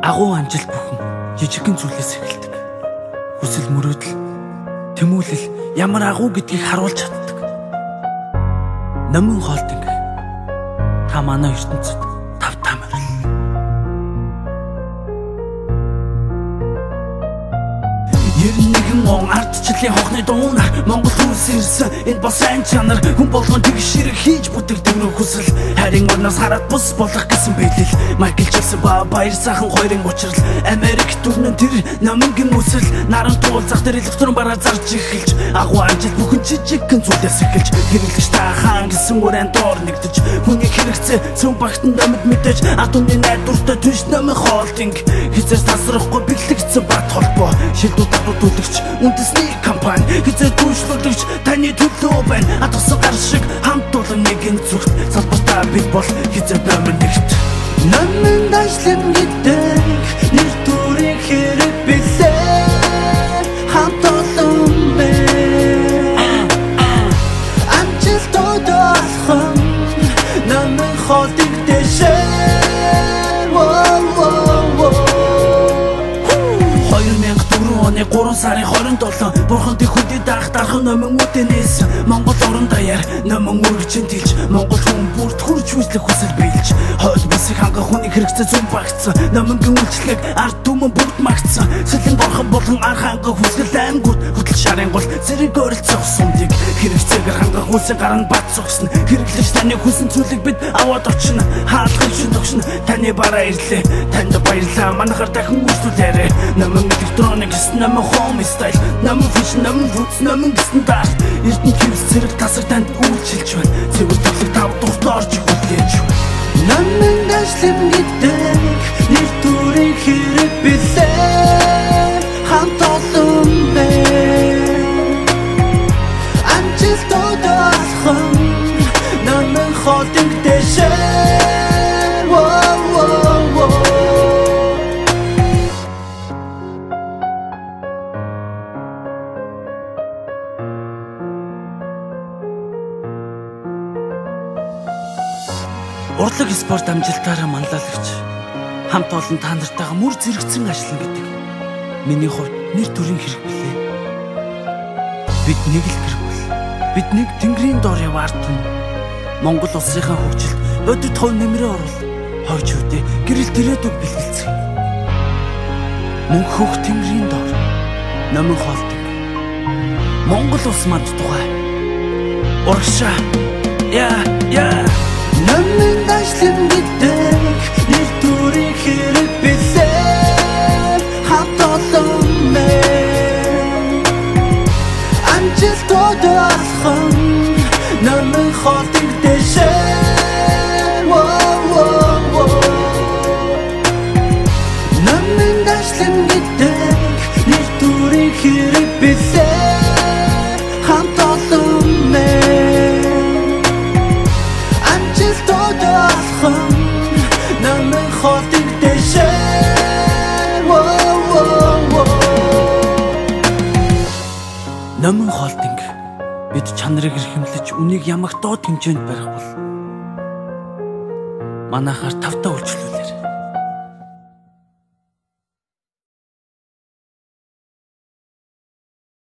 Агуу амжилт бүхэн жижигхэн зүйлээс эхэлдэг. Хүсэл мөрөөдөл, тэмүүлэл ямар агуу гэдгийг харуулж чаддаг. Номын Холдинг та манай ертөнцид тавтаа морил. Он ардчлалын хонхны дуунаар Монгол хүнс ирсэн энэ бол сайн чанар. Хүн болгон тэгш ширэг хийж бүтэгдэг нөх хүсэл. Харин орноос хараад бус болох гэсэн бэлэл. Майкл Джексон ба баяр сайхан хоёрын учрал. Америк төрнөн тэр номингийн үсэл. Наран туулзах тэр электрон бараа зарж эхэлж. Агуу амжилт бүхэн жижигхэн зүйлээс эхэлж. Хэрэглэгч та хаан гэсэн үрэн доор нэгдэж. Хүний хэрэгцээ цөм багтан амьд мэдээж. Атомны найдвартай түнш Номын Холдинг. Хизээс тасрахгүй бэлтгэгдсэн бат холбоо. Шилдүүд татварлуулагч үндэсний компани хизээ түншлүүлэгч таны төлөө байна. Атгсан гар шиг хамт олон нэгэн зүгт салбартаа бид бол хизээ номер 1-т. Номын дашлан гэдэг нэр төрийн хэрэг билээ. Хамт олон бэ амжилтууд олхон Номын Холдинг дэшээ. 3 сарын 27 бурханд их хүндэд дархан номын үдэнээс Монгол орон даяар номын үргэжин тэлж Монгол хүн бүрт хурж хүслэх хүсэл биелж хойд бусыг хангах хүний хэрэгцээ зүүн багцсан. Номынгийн үйлчлэгийг ард түмэн бүгд магтсан. Сэлэн борхон болон ар хангах хүсэл аймагуд хөтөл шарын гол зэрэг ойролцох сумдыг хэрэгцээгээр хангах хүсэл гаран бат зогсно. Хэрэглэгч таны хүсэн зүйлийг бид аваад очно. Хаалгын шин тогшно таны бараа ирлээ. Танд баярлаа манайхаар дахин үйлчлүүлээрэй. Номын электроник Номын Home Style, Номын Fashion, Номын Roots, Номын стандарт. Эрдэнэ хевс зэрэг тасаг танд үйлчилж байна. Цэвэр төрлөг тав тухт орж хүлээж байна. Номын дашлан гэдэг нэр төрийн хэрэг билээ. Хамт олон бэ амжилтууд олхон Номын Холдинг дэшээ. Урлаг спорт амжилтаараа манлайлагч хамт олон та нартайгаа мөр зэрэгцэн ажиллана гэдэг миний хувьд нэр төрийн хэрэг билээ. Бид нэг л гэргүй. Бид нэг тэнгэрийн доор яваар түн. Монгол улсынхаа хөгжилд бодит хов нэмрээ орвол хойч үдэ гэрэл дэрээдүг бэлгэлцэх. Мөнх хөх тэнгэрийн доор Номын Холдинг. Монгол улс манд тухай. Урагшаа. Яа. Номын дашлан гэдэг нэр төрийн хэрэг билээ. Хамт олон бэ амжилтууд олхон Номын Холдинг дэшээ. Номын дашлан гэдэг нэр төрийн хэрэг билээ. Хамт олон бэ Номын Холдинг дэшээ. Номын Холдинг бид чанарыг эрхэмлэж үнийг ямагт доод хэмжээнд барих бол манайхаар тавтаа үйлчлүүлээ.